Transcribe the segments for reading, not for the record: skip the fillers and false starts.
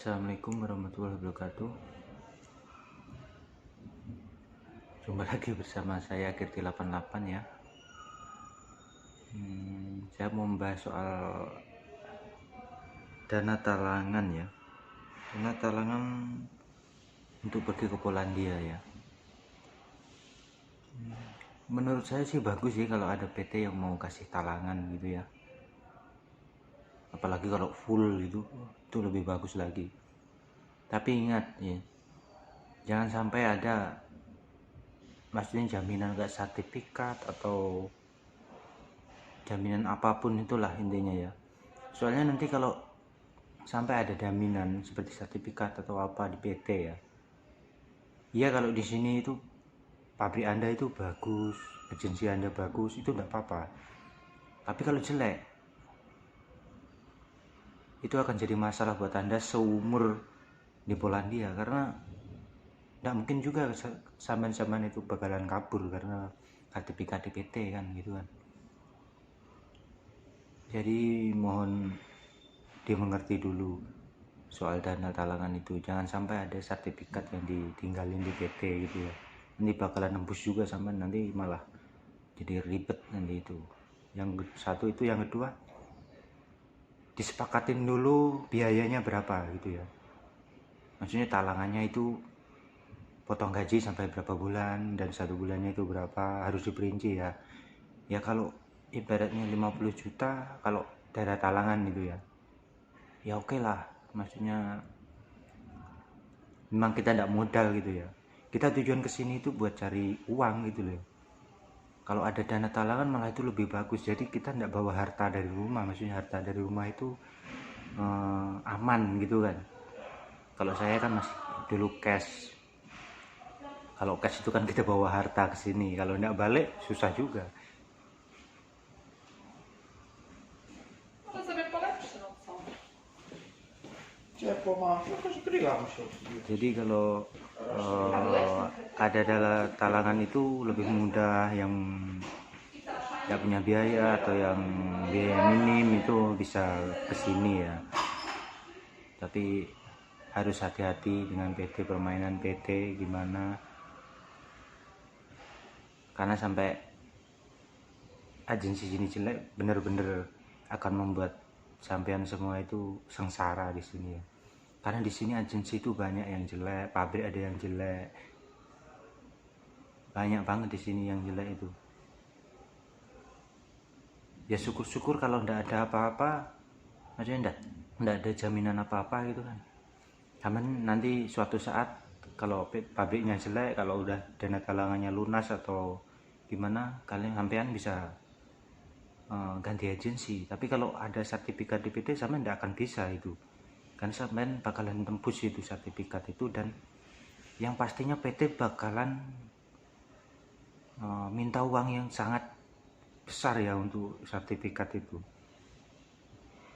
Assalamualaikum warahmatullahi wabarakatuh. Jumpa lagi bersama saya Kirti88 ya. Saya mau membahas soal dana talangan ya. Dana talangan untuk pergi ke Polandia ya. Menurut saya sih bagus sih kalau ada PT yang mau kasih talangan gitu ya. Apalagi kalau full gitu, itu lebih bagus lagi. Tapi ingat ya, jangan sampai ada maksudnya jaminan kayak sertifikat atau jaminan apapun itulah intinya ya. Soalnya nanti kalau sampai ada jaminan seperti sertifikat atau apa di PT ya, iya kalau di sini itu pabrik Anda itu bagus, agensi Anda bagus, itu enggak apa-apa. Tapi kalau jelek, itu akan jadi masalah buat Anda seumur di Polandia, karena enggak mungkin juga sampean-sampean itu bakalan kabur karena sertifikat di PT kan gitu kan. Jadi mohon dimengerti dulu soal dana talangan itu, jangan sampai ada sertifikat yang ditinggalin di PT gitu ya, nanti bakalan nembus juga sama nanti malah jadi ribet nanti itu. Yang satu itu, yang kedua disepakatin dulu biayanya berapa gitu ya, maksudnya talangannya itu potong gaji sampai berapa bulan dan satu bulannya itu berapa, harus diperinci ya. Ya kalau ibaratnya 50 juta kalau dana talangan gitu ya, ya oke lah, maksudnya memang kita tidak modal gitu ya, kita tujuan kesini itu buat cari uang gitu loh. Kalau ada dana talangan malah itu lebih bagus, jadi kita tidak bawa harta dari rumah, maksudnya harta dari rumah itu aman gitu kan. Kalau saya kan masih dulu cash, kalau cash itu kan kita bawa harta ke sini, kalau tidak balik susah juga. Jadi kalau ada talangan itu lebih mudah, yang tidak punya biaya atau yang biaya minim itu bisa kesini ya. Tapi harus hati-hati dengan PT, permainan PT gimana, karena sampai agensi sini jelek bener-bener akan membuat sampean semua itu sengsara di sini ya. Karena di sini agensi itu banyak yang jelek, pabrik ada yang jelek, banyak banget di sini yang jelek itu. Ya syukur-syukur kalau ndak ada apa-apa, maksudnya ndak ada jaminan apa-apa gitu kan. Cuman nanti suatu saat kalau pabriknya jelek, kalau udah dana talangannya lunas atau gimana, kalian sampean bisa ganti agensi. Tapi kalau ada sertifikat di PT sampean ndak akan bisa itu, kan sampean bakalan tembus itu sertifikat itu, dan yang pastinya PT bakalan minta uang yang sangat besar ya untuk sertifikat itu.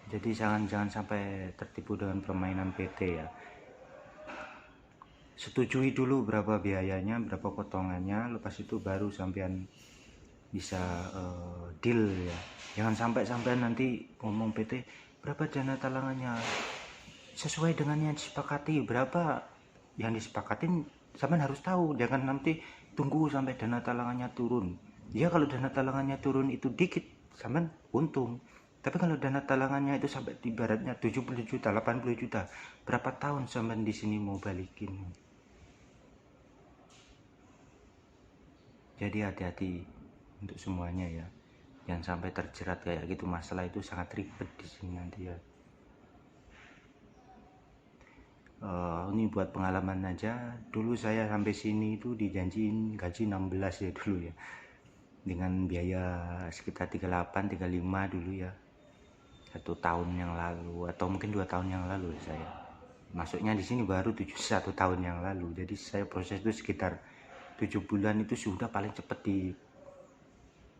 Jadi jangan sampai tertipu dengan permainan PT ya. Setujui dulu berapa biayanya, berapa potongannya, lepas itu baru sampean bisa deal ya. Jangan sampai nanti ngomong PT berapa dana talangannya, sesuai dengan yang disepakati, berapa yang disepakatin sampean harus tahu. Jangan nanti tunggu sampai dana talangannya turun. Ya kalau dana talangannya turun itu dikit, sampean untung. Tapi kalau dana talangannya itu sampai ibaratnya 70 juta, 80 juta, berapa tahun sampean di sini mau balikin? Jadi hati-hati untuk semuanya ya. Jangan sampai terjerat kayak gitu, masalah itu sangat ribet di sini nanti ya. Ini buat pengalaman aja, dulu saya sampai sini itu dijanjiin gaji 16 ya dulu ya, dengan biaya sekitar 38 35 dulu ya, 1 tahun yang lalu atau mungkin 2 tahun yang lalu saya masuknya di sini, baru 1 tahun yang lalu. Jadi saya proses itu sekitar 7 bulan itu sudah paling cepat di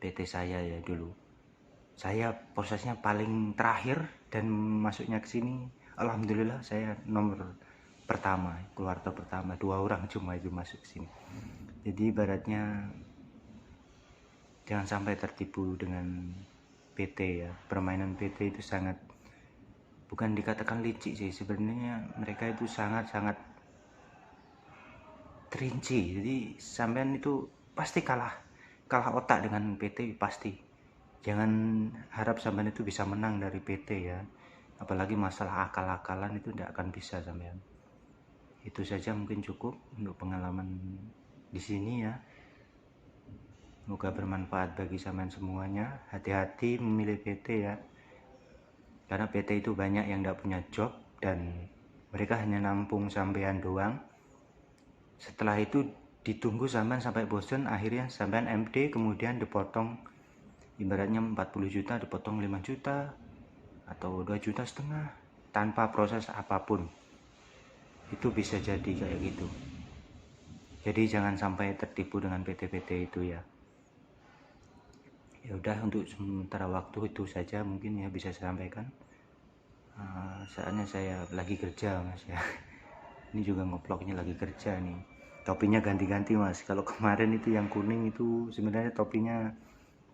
PT saya ya dulu. Saya prosesnya paling terakhir dan masuknya ke sini alhamdulillah saya nomor pertama, keluarga pertama, 2 orang cuma itu masuk sini. Jadi ibaratnya jangan sampai tertipu dengan PT ya. Permainan PT itu sangat bukan dikatakan licik sih, sebenarnya mereka itu sangat-sangat terinci. Jadi sampean itu pasti kalah otak dengan PT, pasti. Jangan harap sampean itu bisa menang dari PT ya, apalagi masalah akal-akalan itu tidak akan bisa sampean. Itu saja mungkin cukup untuk pengalaman di sini ya. Semoga bermanfaat bagi sampean semuanya. Hati-hati memilih PT ya, karena PT itu banyak yang tidak punya job dan mereka hanya nampung sampean doang. Setelah itu ditunggu sampean sampai bosan, akhirnya sampean MD, kemudian dipotong ibaratnya 40 juta dipotong 5 juta atau 2,5 juta tanpa proses apapun. Itu bisa jadi kayak gitu. Jadi jangan sampai tertipu dengan PT-PT itu ya. Ya udah, untuk sementara waktu itu saja mungkin ya bisa saya sampaikan. Saatnya saya lagi kerja mas ya. Ini juga ngoploknya lagi kerja nih. Topinya ganti-ganti mas. Kalau kemarin itu yang kuning itu sebenarnya topinya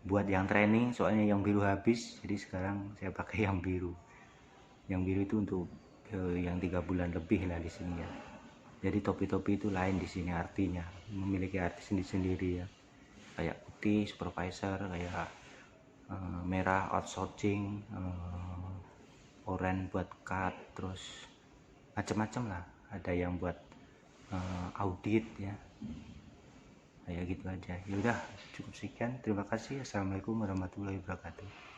buat yang training, soalnya yang biru habis, jadi sekarang saya pakai yang biru. Yang biru itu untuk yang 3 bulan lebih lah di sini ya. Jadi topi-topi itu lain di sini artinya, memiliki arti sendiri-sendiri ya. Kayak putih supervisor, kayak merah outsourcing, oranye buat cut, terus macam-macam lah. Ada yang buat audit ya. Kayak gitu aja. Ya udah, cukup sekian. Terima kasih. Assalamualaikum warahmatullahi wabarakatuh.